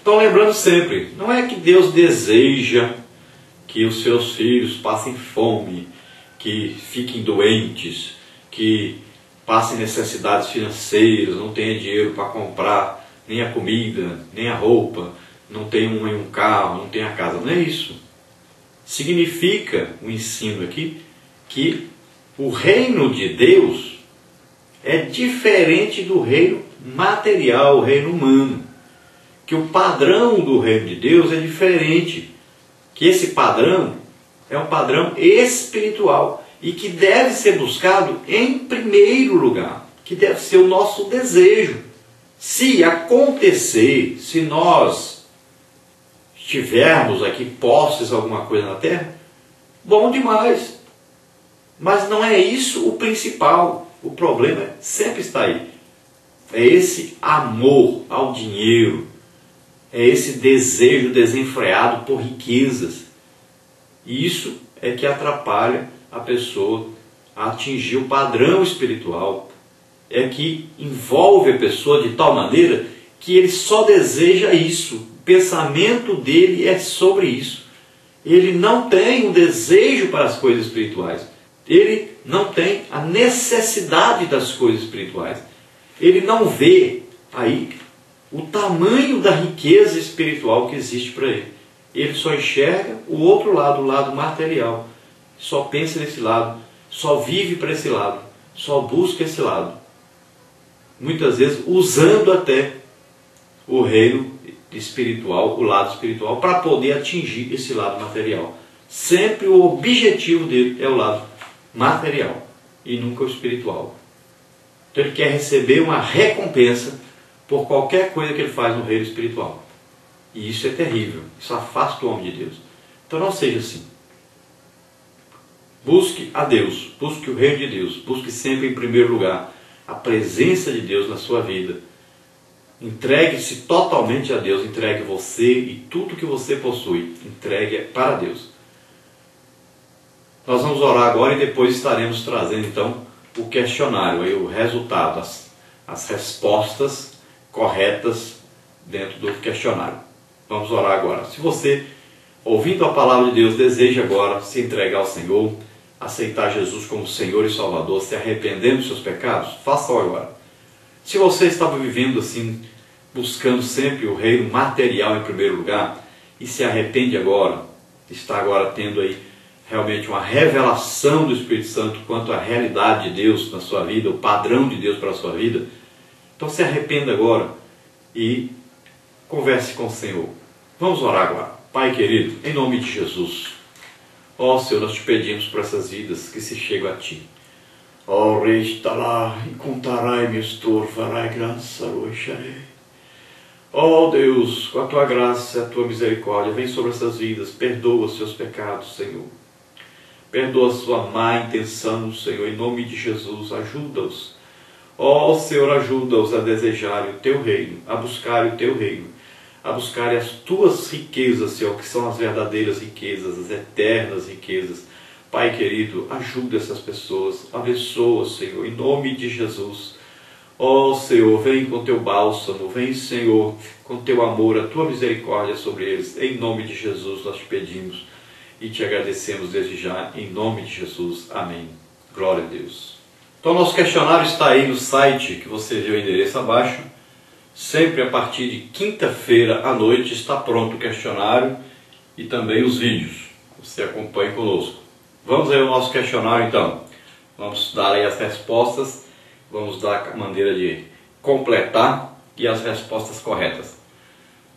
Então, lembrando sempre, não é que Deus deseja que os seus filhos passem fome, que fiquem doentes, que passem necessidades financeiras, não tenham dinheiro para comprar nem a comida, nem a roupa, não tenham um carro, não tenham a casa. Não é isso. Significa o ensino aqui que o reino de Deus é diferente do reino material, o reino humano. Que o padrão do reino de Deus é diferente. Que esse padrão é um padrão espiritual e que deve ser buscado em primeiro lugar, que deve ser o nosso desejo. Se acontecer, se nós tivermos aqui posses alguma coisa na terra, bom demais. Mas não é isso o principal. O problema sempre está aí. É esse amor ao dinheiro. É esse desejo desenfreado por riquezas. E isso é que atrapalha a pessoa a atingir o padrão espiritual. É que envolve a pessoa de tal maneira que ele só deseja isso. O pensamento dele é sobre isso. Ele não tem um desejo para as coisas espirituais. Ele não tem a necessidade das coisas espirituais. Ele não vê aí o tamanho da riqueza espiritual que existe para ele. Ele só enxerga o outro lado, o lado material. Só pensa nesse lado, só vive para esse lado, só busca esse lado. Muitas vezes usando até o reino espiritual, o lado espiritual, para poder atingir esse lado material. Sempre o objetivo dele é o lado material e nunca o espiritual. Então ele quer receber uma recompensa por qualquer coisa que ele faz no reino espiritual. E isso é terrível. Isso afasta o homem de Deus. Então não seja assim. Busque a Deus. Busque o reino de Deus. Busque sempre em primeiro lugar a presença de Deus na sua vida. Entregue-se totalmente a Deus. Entregue você e tudo que você possui. Entregue para Deus. Nós vamos orar agora e depois estaremos trazendo então o questionário, aí, o resultado, as respostas corretas dentro do questionário. Vamos orar agora. Se você, ouvindo a palavra de Deus, deseja agora se entregar ao Senhor, aceitar Jesus como Senhor e Salvador, se arrependendo dos seus pecados, faça agora. Se você estava vivendo assim, buscando sempre o reino material em primeiro lugar, e se arrepende agora, está agora tendo aí realmente uma revelação do Espírito Santo quanto à realidade de Deus na sua vida, o padrão de Deus para a sua vida, então se arrependa agora e converse com o Senhor. Vamos orar agora. Pai querido, em nome de Jesus, ó Senhor, nós te pedimos por essas vidas que se chegam a Ti. Ó Rei, está lá, encontrarai-me estor, farai graça, roxarei. Ó Deus, com a Tua graça e a Tua misericórdia, vem sobre essas vidas, perdoa os seus pecados, Senhor. Perdoa a sua má intenção, Senhor, em nome de Jesus, ajuda-os. Ó Senhor, ajuda-os a desejarem o Teu reino, a buscarem o Teu reino, a buscarem as Tuas riquezas, Senhor, que são as verdadeiras riquezas, as eternas riquezas. Pai querido, ajuda essas pessoas, abençoa, Senhor, em nome de Jesus. Ó Senhor, vem com Teu bálsamo, vem, Senhor, com Teu amor, a Tua misericórdia sobre eles. Em nome de Jesus nós te pedimos e te agradecemos desde já, em nome de Jesus. Amém. Glória a Deus. Então, nosso questionário está aí no site, que você vê o endereço abaixo. Sempre a partir de quinta-feira à noite está pronto o questionário e também os vídeos. Você acompanhe conosco. Vamos aí ao nosso questionário então. Vamos dar aí as respostas, vamos dar a maneira de completar e as respostas corretas.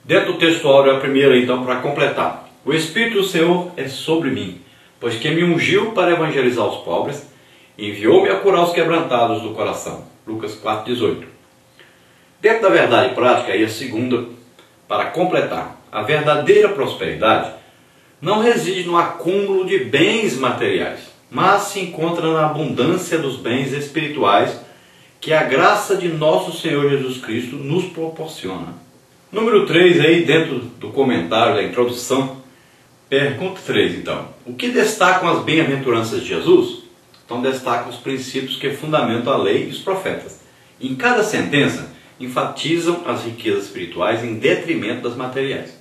Dentro do textuário, a primeira então para completar. O Espírito do Senhor é sobre mim, pois que me ungiu para evangelizar os pobres, enviou-me a curar os quebrantados do coração. Lucas 4,18. Dentro da verdade prática, e a segunda, para completar, a verdadeira prosperidade não reside no acúmulo de bens materiais, mas se encontra na abundância dos bens espirituais que a graça de nosso Senhor Jesus Cristo nos proporciona. Número 3, aí dentro do comentário da introdução, pergunta 3 então. O que destacam as bem-aventuranças de Jesus? Então destacam os princípios que fundamentam a lei e os profetas. Em cada sentença, enfatizam as riquezas espirituais em detrimento das materiais.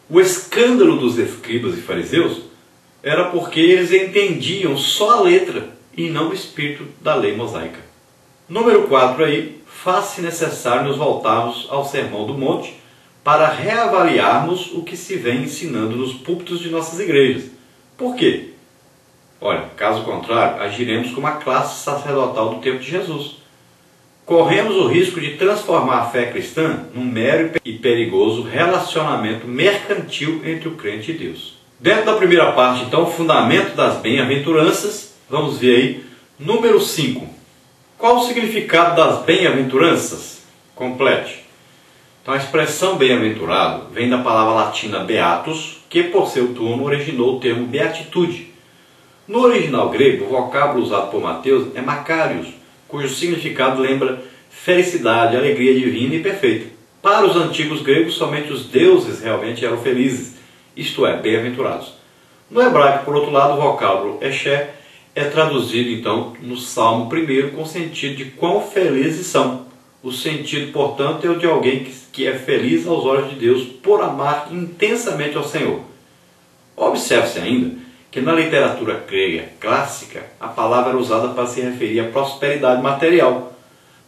O escândalo dos escribas e fariseus era porque eles entendiam só a letra e não o espírito da lei mosaica. Número 4 aí, faz-se necessário nos voltarmos ao Sermão do Monte para reavaliarmos o que se vem ensinando nos púlpitos de nossas igrejas. Por quê? Olha, caso contrário, agiremos como a classe sacerdotal do tempo de Jesus. Corremos o risco de transformar a fé cristã num mero e perigoso relacionamento mercantil entre o crente e Deus. Dentro da primeira parte, então, o fundamento das bem-aventuranças, vamos ver aí, número 5. Qual o significado das bem-aventuranças? Complete. Então, a expressão bem-aventurado vem da palavra latina beatus, que por seu turno originou o termo beatitude. No original grego, o vocábulo usado por Mateus é Makarios, cujo significado lembra felicidade, alegria divina e perfeita. Para os antigos gregos, somente os deuses realmente eram felizes, isto é, bem-aventurados. No hebraico, por outro lado, o vocábulo esher é traduzido então no Salmo 1 com o sentido de quão felizes são. O sentido, portanto, é o de alguém que é feliz aos olhos de Deus por amar intensamente ao Senhor. Observe-se ainda que na literatura grega clássica a palavra era usada para se referir à prosperidade material,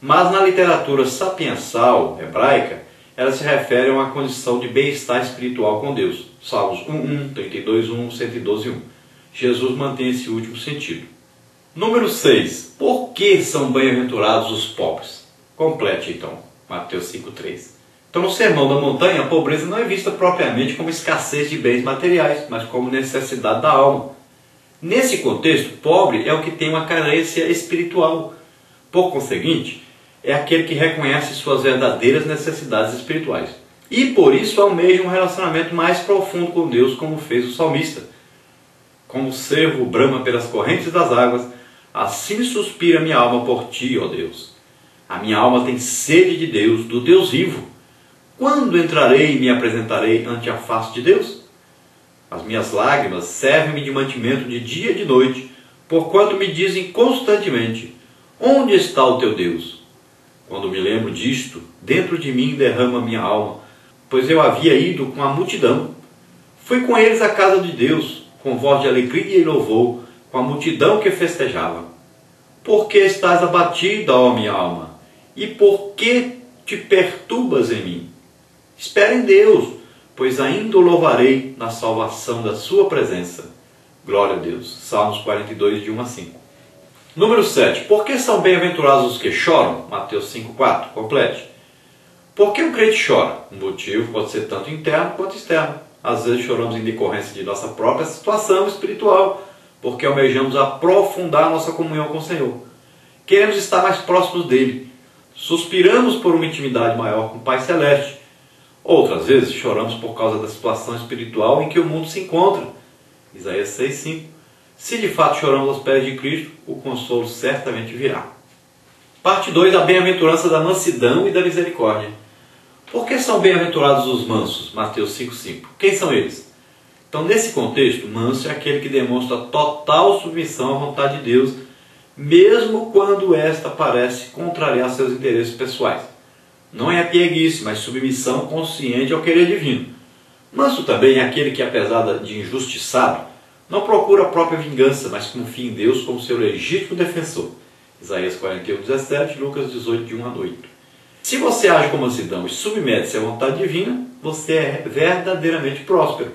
mas na literatura sapiensal hebraica ela se refere a uma condição de bem-estar espiritual com Deus. Salmos 1:1, 32:1, 112:1. Jesus mantém esse último sentido. Número 6. Por que são bem-aventurados os pobres? Complete então, Mateus 5:3. Então, no Sermão da Montanha, a pobreza não é vista propriamente como escassez de bens materiais, mas como necessidade da alma. Nesse contexto, pobre é o que tem uma carência espiritual. Por conseguinte, é aquele que reconhece suas verdadeiras necessidades espirituais. E por isso almeja um relacionamento mais profundo com Deus, como fez o salmista. Como o cervo brama pelas correntes das águas, assim suspira minha alma por ti, ó Deus. A minha alma tem sede de Deus, do Deus vivo. Quando entrarei e me apresentarei ante a face de Deus? As minhas lágrimas servem-me de mantimento de dia e de noite, porquanto me dizem constantemente: onde está o teu Deus? Quando me lembro disto, dentro de mim derrama minha alma, pois eu havia ido com a multidão. Fui com eles à casa de Deus, com voz de alegria e louvor, com a multidão que festejava. Por que estás abatida, ó minha alma? E por que te perturbas em mim? Espera em Deus, pois ainda o louvarei na salvação da sua presença. Glória a Deus. Salmos 42, de 1 a 5. Número 7. Por que são bem-aventurados os que choram? Mateus 5:4. Complete. Por que o crente chora? O motivo pode ser tanto interno quanto externo. Às vezes choramos em decorrência de nossa própria situação espiritual, porque almejamos aprofundar nossa comunhão com o Senhor. Queremos estar mais próximos dele. Suspiramos por uma intimidade maior com o Pai Celeste. Outras vezes choramos por causa da situação espiritual em que o mundo se encontra. Isaías 6:5. Se de fato choramos aos pés de Cristo, o consolo certamente virá. Parte 2. A bem-aventurança da mansidão e da misericórdia. Por que são bem-aventurados os mansos? Mateus 5:5. Quem são eles? Então, nesse contexto, manso é aquele que demonstra total submissão à vontade de Deus, mesmo quando esta parece contrariar seus interesses pessoais. Não é pieguice, mas submissão consciente ao querer divino. Manso também é aquele que, apesar de injustiçado, não procura a própria vingança, mas confia em Deus como seu legítimo defensor. Isaías 41:17, Lucas 18, de 1 a 8. Se você age com mansidão e submete-se à vontade divina, você é verdadeiramente próspero.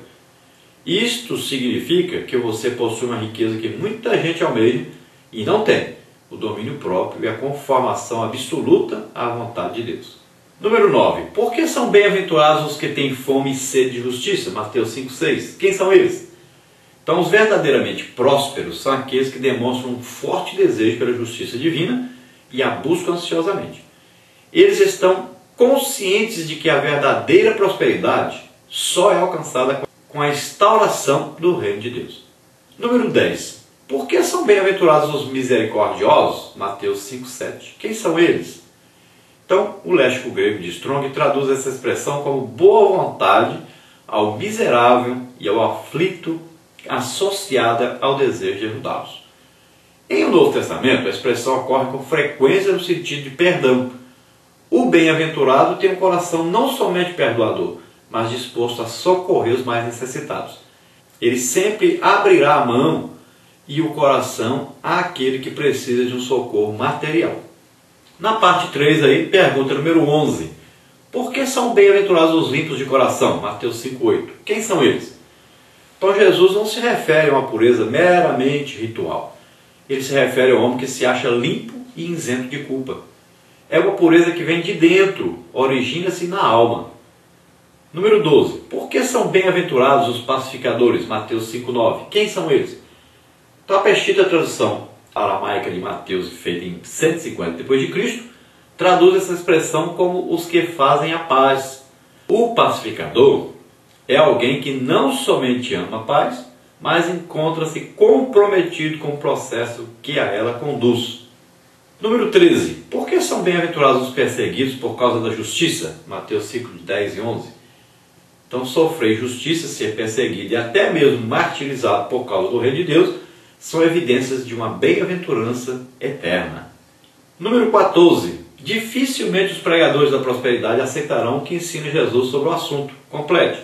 Isto significa que você possui uma riqueza que muita gente almeja e não tem: o domínio próprio e a conformação absoluta à vontade de Deus. Número 9. Por que são bem-aventurados os que têm fome e sede de justiça? Mateus 5:6. Quem são eles? Então, os verdadeiramente prósperos são aqueles que demonstram um forte desejo pela justiça divina e a buscam ansiosamente. Eles estão conscientes de que a verdadeira prosperidade só é alcançada com a instauração do reino de Deus. Número 10. Por que são bem-aventurados os misericordiosos? Mateus 5:7. Quem são eles? Então, o léxico grego de Strong traduz essa expressão como boa vontade ao miserável e ao aflito, associada ao desejo de ajudá-los. Em o Novo Testamento, a expressão ocorre com frequência no sentido de perdão. O bem-aventurado tem um coração não somente perdoador, mas disposto a socorrer os mais necessitados. Ele sempre abrirá a mão e o coração àquele que precisa de um socorro material. Na parte 3 aí, pergunta número 11. Por que são bem-aventurados os limpos de coração? Mateus 5,8. Quem são eles? Então Jesus não se refere a uma pureza meramente ritual. Ele se refere ao homem que se acha limpo e isento de culpa. É uma pureza que vem de dentro, origina-se na alma. Número 12. Por que são bem-aventurados os pacificadores? Mateus 5,9. Quem são eles? Então a Peshitta, a tradução aramaica de Mateus, feita em 150 d.C., traduz essa expressão como os que fazem a paz. O pacificador é alguém que não somente ama a paz, mas encontra-se comprometido com o processo que a ela conduz. Número 13. Por que são bem-aventurados os perseguidos por causa da justiça? Mateus 5, 10 e 11. Então, sofrer justiça, ser perseguido e até mesmo martirizado por causa do Reino de Deus são evidências de uma bem-aventurança eterna. Número 14. Dificilmente os pregadores da prosperidade aceitarão o que ensina Jesus sobre o assunto. Complete.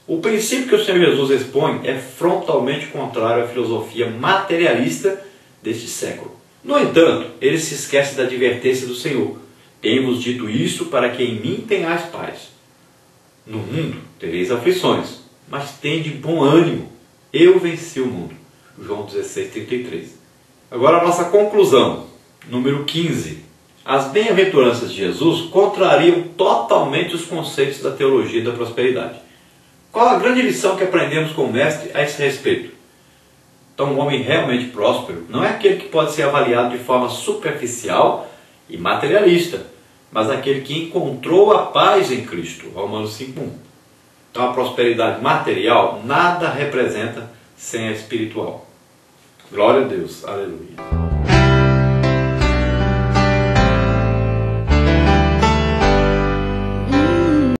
O princípio que o Senhor Jesus expõe é frontalmente contrário à filosofia materialista deste século. No entanto, ele se esquece da advertência do Senhor. Tenho-vos dito isso para que em mim tenhais paz. No mundo tereis aflições, mas tende bom ânimo. Eu venci o mundo. João 16:33. Agora a nossa conclusão. Número 15. As bem-aventuranças de Jesus contrariam totalmente os conceitos da teologia da prosperidade. Qual a grande lição que aprendemos com o Mestre a esse respeito? Então, um homem realmente próspero não é aquele que pode ser avaliado de forma superficial e materialista, mas aquele que encontrou a paz em Cristo. Romanos 5:1. Então, a prosperidade material nada representa sem a espiritual. Glória a Deus. Aleluia.